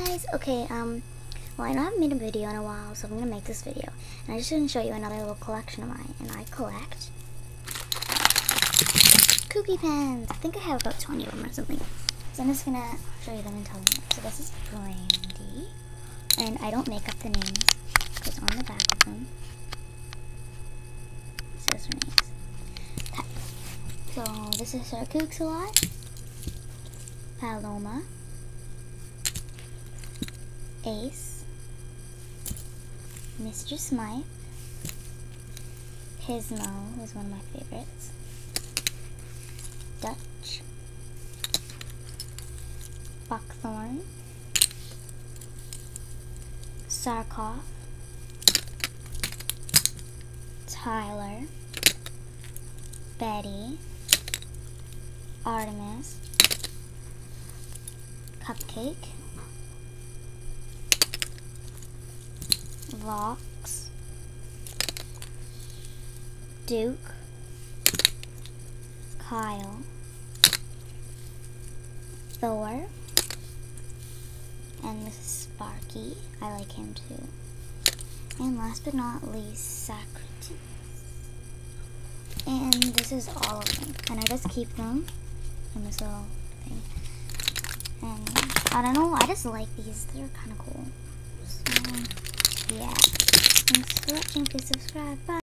guys, okay, well, I know I haven't made a video in a while, so I'm gonna make this video, and I just want to show you another little collection of mine, and I collect Kooky pens. I think I have about 20 of them or something, so I'm just gonna show you them and tell you. So this is Brandy, and I don't make up the names, because on the back of them, it says her names. Okay. So this is Sir Kooks-a-Lot, Paloma, Ace, Mr. Smythe, Pismo, who's one of my favorites, Dutch, Buckthorn, Sarkoff, Tyler, Betty, Artemis, Cupcake, Vox, Duke, Kyle, Thor, and this is Sparky. I like him too. And last but not least, Socrates. And this is all of them. And I just keep them in this little thing. And I don't know, I just like these. They're kind of cool. So, yeah. Thanks for watching. Please subscribe. Bye.